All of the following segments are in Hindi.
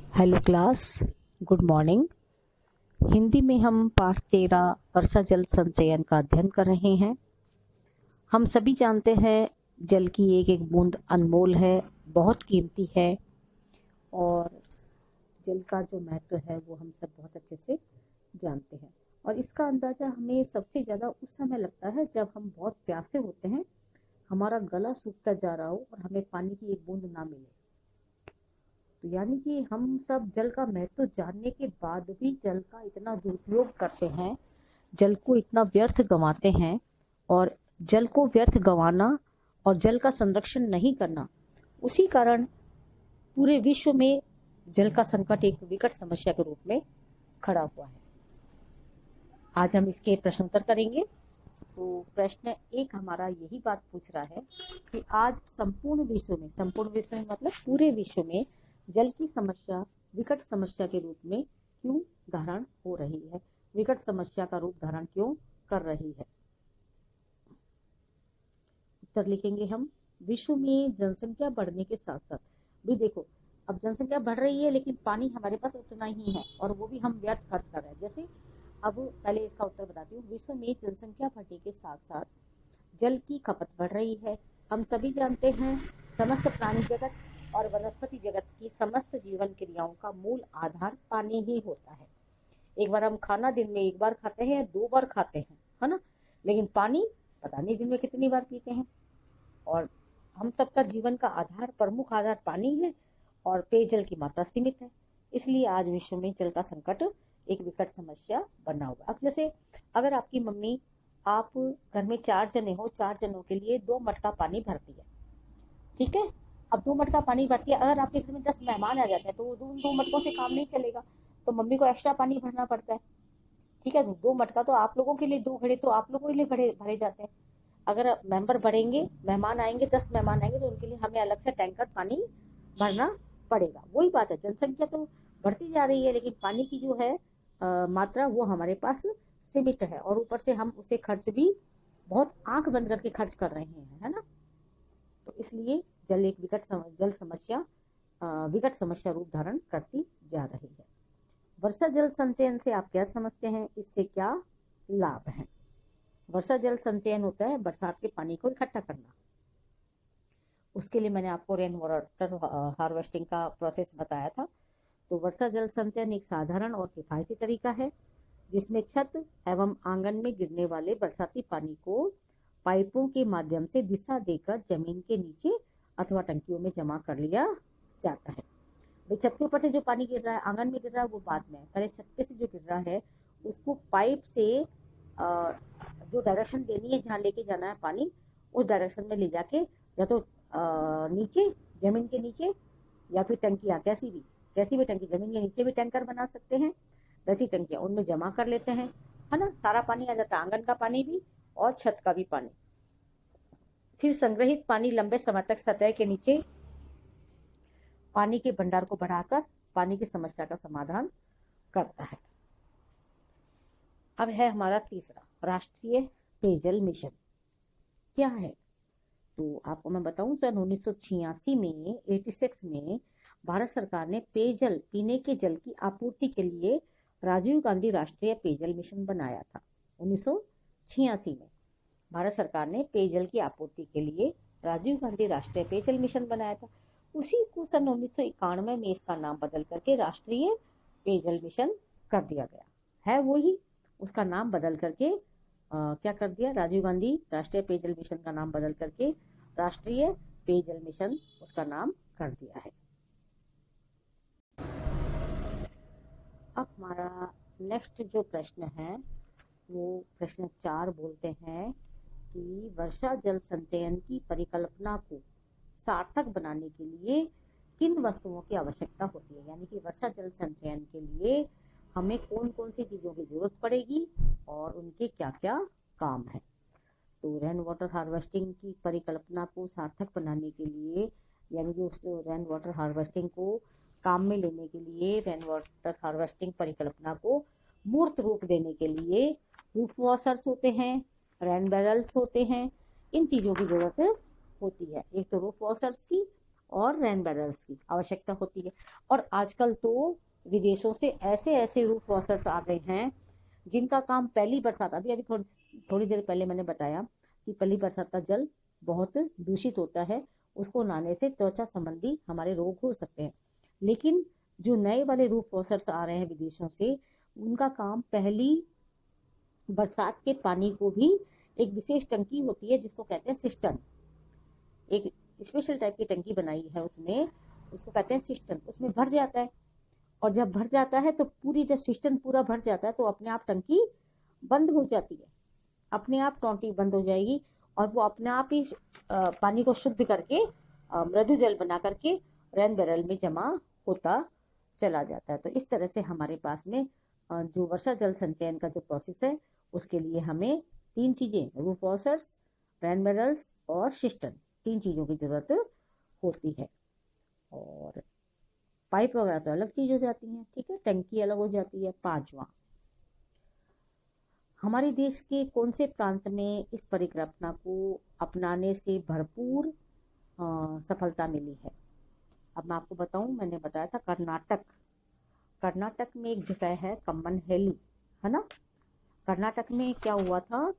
Hello class, good morning. Hindi में हम पाठ 13 वर्षा जल संचयन का अध्ययन कर रहे हैं। हम सभी जानते हैं जल की एक एक बूंद अनमोल है, बहुत कीमती है और जल का जो महत्व है वो हम सब बहुत अच्छे से जानते हैं। और इसका अंदाज़ा हमें सबसे ज़्यादा उस समय लगता है जब हम बहुत प्यासे होते हैं, हमारा गला सूखता जा रहा हो और हमें पानी की एक बूंद ना मिले। तो यानी कि हम सब जल का महत्व जानने के बाद भी जल का इतना दुरुपयोग करते हैं, जल को इतना व्यर्थ गंवाते हैं। और जल को व्यर्थ गंवाना और जल का संरक्षण नहीं करना, उसी कारण पूरे विश्व में जल का संकट एक विकट समस्या के रूप में खड़ा हुआ है। आज हम इसके प्रश्नोत्तर करेंगे। तो प्रश्न एक हमारा यही बात पूछ रहा है कि आज संपूर्ण विश्व में मतलब पूरे विश्व में जल की समस्या विकट समस्या के रूप में क्यों धारण हो रही है, विकट समस्या का रूप धारण क्यों कर रही है। उत्तर लिखेंगे हम। विश्व में जनसंख्या बढ़ने के साथ साथ भी देखो, अब जनसंख्या बढ़ रही है लेकिन पानी हमारे पास उतना ही है और वो भी हम व्यर्थ खर्च कर रहे हैं। जैसे अब पहले इसका उत्तर बताती हूँ। विश्व में जनसंख्या बढ़ने के साथ साथ जल की खपत बढ़ रही है। हम सभी जानते हैं समस्त प्राणी जगत और वनस्पति जगत की समस्त जीवन क्रियाओं का मूल आधार पानी ही होता है। एक बार हम खाना दिन में एक बार खाते हैं, 2 बार खाते हैं, है ना, लेकिन पानी पता नहीं दिन में कितनी बार पीते हैं। और हम सबका जीवन का आधार, प्रमुख आधार पानी है और पेयजल की मात्रा सीमित है। इसलिए आज विश्व में जल का संकट एक विकट समस्या बना हुआ। अब जैसे अगर आपकी मम्मी, आप घर में 4 जने हो, 4 जनों के लिए 2 मटका पानी भरती है, ठीक है। अब 2 मटका पानी भरती है, अगर आपके घर में 10 मेहमान आ जाते हैं तो वो 2 मटकों से काम नहीं चलेगा, तो मम्मी को एक्स्ट्रा पानी भरना पड़ता है, ठीक है। 2 मटका तो आप लोगों के लिए, 2 घड़े तो आप लोगों के लिए भरे भरे जाते हैं। अगर मेंबर बढ़ेंगे, मेहमान आएंगे, 10 मेहमान आएंगे, तो उनके लिए हमें अलग से टैंकर पानी भरना पड़ेगा। वही बात है, जनसंख्या तो बढ़ती जा रही है लेकिन पानी की जो है मात्रा वो हमारे पास सीमित है और ऊपर से हम उसे खर्च भी बहुत आंख बंद करके खर्च कर रहे हैं, है ना। तो इसलिए जल एक विकट समस्या रूप धारण करती जा रही है। वर्षा जल संचयन से आप क्या समझते हैं, इससे क्या लाभ है। वर्षा जल संचयन होता है बरसात के पानी को इकट्ठा करना। उसके लिए मैंने आपको रेन वाटर हार्वेस्टिंग का प्रोसेस बताया था। तो वर्षा जल संचयन एक साधारण और किफायती तरीका है जिसमें छत एवं आंगन में गिरने वाले बरसाती पानी को पाइपों के माध्यम से दिशा देकर जमीन के नीचे अथवा टंकियों में जमा कर लिया जाता है। भाई छत के ऊपर से जो पानी गिर रहा है, आंगन में गिर रहा है, वो बाद में। पहले छत पे से जो गिर रहा है उसको पाइप से जो डायरेक्शन देनी है, जहाँ लेके जाना है पानी, उस डायरेक्शन में ले जाके या तो नीचे, जमीन के नीचे, या फिर टंकियाँ, कैसी भी टंकी, जमीन के नीचे भी टैंकर बना सकते हैं, वैसी टंकियाँ उनमें जमा कर लेते हैं, है ना। सारा पानी आ जाता है, आंगन का पानी भी और छत का भी पानी। फिर संग्रहित पानी लंबे समय तक सतह के नीचे पानी के भंडार को बढ़ाकर पानी की समस्या का समाधान करता है। अब है हमारा तीसरा, राष्ट्रीय पेयजल मिशन क्या है। तो आपको मैं बताऊं, सन 1986 में 86 में भारत सरकार ने पेयजल, पीने के जल की आपूर्ति के लिए राजीव गांधी राष्ट्रीय पेयजल मिशन बनाया था। 1986 में भारत सरकार ने पेयजल की आपूर्ति के लिए राजीव गांधी राष्ट्रीय पेयजल मिशन बनाया था। उसी को सन 1991 में इसका नाम बदल करके राष्ट्रीय पेयजल मिशन कर दिया गया है। वही उसका नाम बदल करके क्या कर दिया, राजीव गांधी राष्ट्रीय पेयजल मिशन का नाम बदल करके राष्ट्रीय पेयजल मिशन उसका नाम कर दिया है। अब हमारा नेक्स्ट जो प्रश्न है वो प्रश्न 4 बोलते हैं कि वर्षा जल संचयन की परिकल्पना को सार्थक बनाने के लिए किन वस्तुओं की आवश्यकता होती है। यानी कि वर्षा जल संचयन के लिए हमें कौन कौन सी चीजों की जरूरत पड़ेगी और उनके क्या क्या काम है। तो रेन वाटर हार्वेस्टिंग की परिकल्पना को सार्थक बनाने के लिए, यानी कि उस रेन वाटर हार्वेस्टिंग को काम में लेने के लिए, रेन वाटर हार्वेस्टिंग परिकल्पना को मूर्त रूप देने के लिए रूफ वॉशर्स होते हैं, रेन बैरल्स होते हैं, इन चीज़ों की जरूरत होती है। एक तो रूफ वॉशर्स की और रेन बैरल्स की आवश्यकता होती है। और आजकल तो विदेशों से ऐसे ऐसे रूफ वॉशर्स आ गए हैं जिनका काम पहली बरसात, अभी अभी थोड़ी देर पहले मैंने बताया कि पहली बरसात का जल बहुत दूषित होता है, उसको नहाने से त्वचा संबंधी हमारे रोग हो सकते हैं। लेकिन जो नए वाले रूफ वॉशर्स आ रहे हैं विदेशों से, उनका काम पहली बरसात के पानी को भी, एक विशेष टंकी होती है जिसको कहते हैं सिस्टर्न, एक स्पेशल टाइप की टंकी बनाई है उसमें, उसको कहते हैं सिस्टर्न, उसमें भर जाता है। और जब भर जाता है तो पूरी, जब सिस्टर्न पूरा भर जाता है तो अपने आप टंकी बंद हो जाती है, अपने आप टंकी बंद हो जाएगी और वो अपने आप ही पानी को शुद्ध करके मृदु जल बना करके रेन बैरल में जमा होता चला जाता है। तो इस तरह से हमारे पास में जो वर्षा जल संचयन का जो प्रोसेस है, उसके लिए हमें तीन चीजें, रूफ वॉशर्स, रेन बैरल्स और सिस्टर्न, तीन चीजों की जरूरत होती है। और पाइप वगैरह तो अलग चीज हो जाती है, ठीक है, टंकी अलग हो जाती है। पांचवा, हमारे देश के कौन से प्रांत में इस परिकल्पना को अपनाने से भरपूर सफलता मिली है? अब मैं आपको बताऊं, मैंने बताया था कर्नाटक। कर्नाटक में एक जगह है कम्मन हेली, है ना। कर्नाटक में क्या हुआ था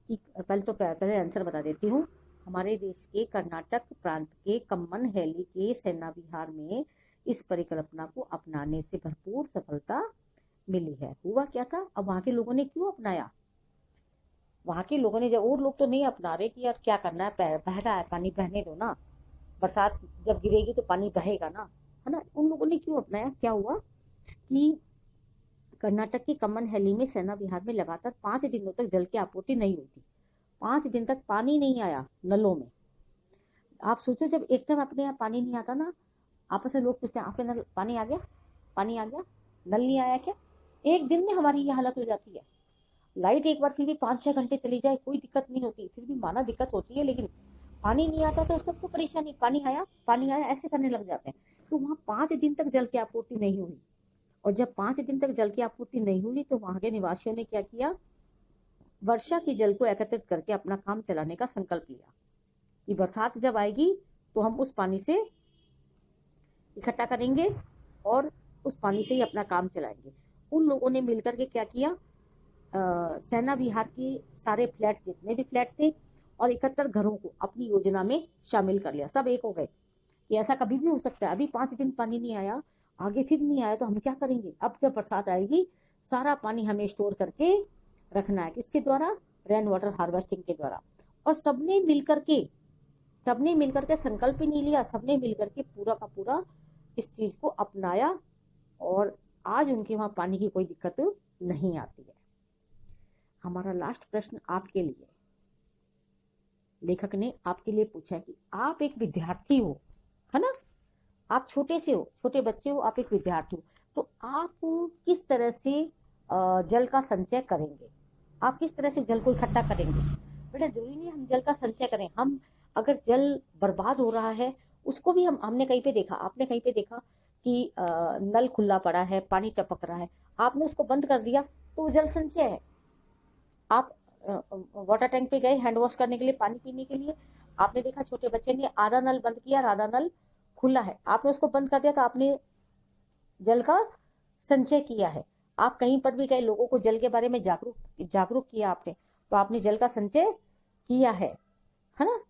कि, पहले आंसर बता देती हूँ। हमारे देश के कर्नाटक प्रांत के कम्मन हेली के सेना विहार में इस परिकल्पना को अपनाने से भरपूर सफलता मिली है। हुआ क्या था, अब वहां के लोगों ने क्यों अपनाया? वहां के लोगों ने, जब और लोग तो नहीं अपना रहे कि यार क्या करना है, बह रहा है पानी, बहने दो ना, बरसात जब गिरेगी तो पानी बहेगा ना, है ना। उन लोगों ने क्यों अपनाया? क्या हुआ कि कर्नाटक की कम्मन हैली में सेना विहार में लगातार 5 दिनों तक जल की आपूर्ति नहीं हुई थी। 5 दिन तक पानी नहीं आया नलों में। आप सोचो, जब एक टाइम अपने यहाँ पानी नहीं आता ना, आपस में लोग पूछते हैं आपके नल पानी आ गया, पानी आ गया, नल नहीं आया क्या? एक दिन में हमारी ये हालत हो जाती है। लाइट एक बार फिर भी 5-6 घंटे चली जाए कोई दिक्कत नहीं होती, फिर भी माना दिक्कत होती है, लेकिन पानी नहीं आता तो सबको परेशानी, पानी आया ऐसे करने लग जाते हैं। तो वहां 5 दिन तक जल की आपूर्ति नहीं हुई। और जब 5 दिन तक जल की आपूर्ति नहीं हुई तो वहां के निवासियों ने क्या किया, वर्षा के जल को एकत्रित करके अपना काम चलाने का संकल्प लिया कि बरसात जब आएगी तो हम उस पानी से इकट्ठा करेंगे और उस पानी से ही अपना काम चलाएंगे। उन लोगों ने मिलकर के क्या किया, सेना विहार के सारे फ्लैट, जितने भी फ्लैट थे, और 71 घरों को अपनी योजना में शामिल कर लिया। सब एक हो गए कि ऐसा कभी भी हो सकता है, अभी 5 दिन पानी नहीं आया, आगे फिर नहीं आया तो हम क्या करेंगे, अब जब बरसात आएगी सारा पानी हमें स्टोर करके रखना है। किसके द्वारा? रेन वाटर हार्वेस्टिंग के द्वारा। और सबने मिलकर के संकल्प ही नहीं लिया, सबने मिलकर के पूरा का पूरा इस चीज को अपनाया और आज उनके वहां पानी की कोई दिक्कत नहीं आती है। हमारा लास्ट प्रश्न आपके लिए, लेखक ने आपके लिए पूछा कि आप एक विद्यार्थी हो, है ना, आप छोटे से हो, छोटे बच्चे हो, आप एक विद्यार्थी हो, तो आप किस तरह से जल का संचय करेंगे? आप किस तरह से जल को इकट्ठा करेंगे? बेटा जरूरी नहीं हम जल का संचय करें, हम अगर जल बर्बाद हो रहा है उसको भी हमने कहीं पे देखा, आपने कहीं पे देखा कि नल खुला पड़ा है, पानी टपक रहा है, आपने उसको बंद कर दिया तो वो जल संचय है। आप वाटर टैंक पे गए हैंड वॉश करने के लिए, पानी पीने के लिए, आपने देखा छोटे बच्चे ने आधा नल बंद किया, आधा नल खुला है, आपने उसको बंद कर दिया तो आपने जल का संचय किया है। आप कहीं पर भी गए, लोगों को जल के बारे में जागरूक किया आपने, तो आपने जल का संचय किया है ना।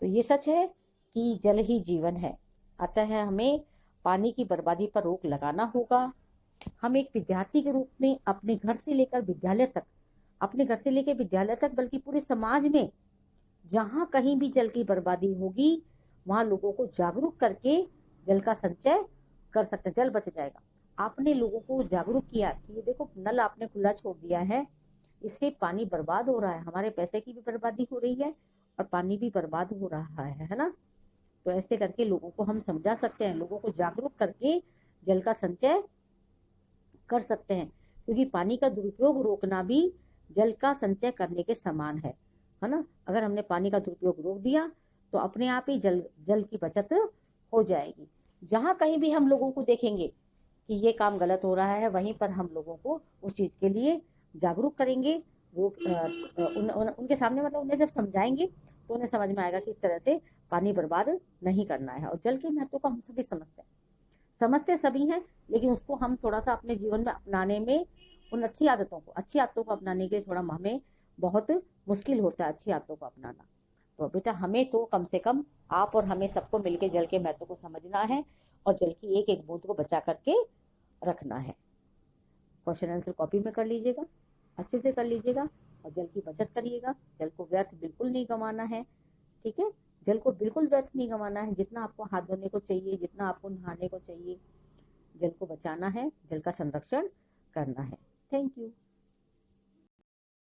तो ये सच है कि जल ही जीवन है, अतः हमें पानी की बर्बादी पर रोक लगाना होगा। हम एक विद्यार्थी के रूप में अपने घर से लेकर विद्यालय तक, बल्कि पूरे समाज में जहां कहीं भी जल की बर्बादी होगी वहां लोगों को जागरूक करके जल का संचय कर सकते हैं, जल बच जाएगा। आपने लोगों को जागरूक किया कि ये देखो नल आपने खुला छोड़ दिया है, इससे पानी बर्बाद हो रहा है, हमारे पैसे की भी बर्बादी हो रही है और पानी भी बर्बाद हो रहा है ना। तो ऐसे करके लोगों को हम समझा सकते हैं, लोगों को जागरूक करके जल का संचय कर सकते हैं, क्योंकि पानी का दुरुपयोग रोकना भी जल का संचय करने के समान है ना। अगर हमने पानी का दुरुपयोग रोक दिया तो अपने आप ही जल की बचत हो जाएगी। जहां कहीं भी हम लोगों को देखेंगे कि ये काम गलत हो रहा है, वहीं पर हम लोगों को उस चीज के लिए जागरूक करेंगे। वो उनके सामने, मतलब उन्हें जब समझाएंगे तो उन्हें समझ में आएगा कि इस तरह से पानी बर्बाद नहीं करना है। और जल के महत्व को हम सभी समझते सभी हैं, लेकिन उसको हम थोड़ा सा अपने जीवन में अपनाने में, उन अच्छी आदतों को अपनाने के लिए थोड़ा हमें बहुत मुश्किल होता है अच्छी आदतों को अपनाना। तो बेटा हमें तो कम से कम आप और हमें सबको मिलकर जल के महत्व को समझना है और जल की एक एक बूंद को बचा करके रखना है। क्वेश्चन आंसर कॉपी में कर लीजिएगा, अच्छे से कर लीजिएगा और जल की बचत करिएगा। जल को व्यर्थ बिल्कुल नहीं गंवाना है, ठीक है। जल को बिल्कुल व्यर्थ नहीं गंवाना है। जितना आपको हाथ धोने को चाहिए, जितना आपको नहाने को चाहिए, जल को बचाना है, जल का संरक्षण करना है। Thank you.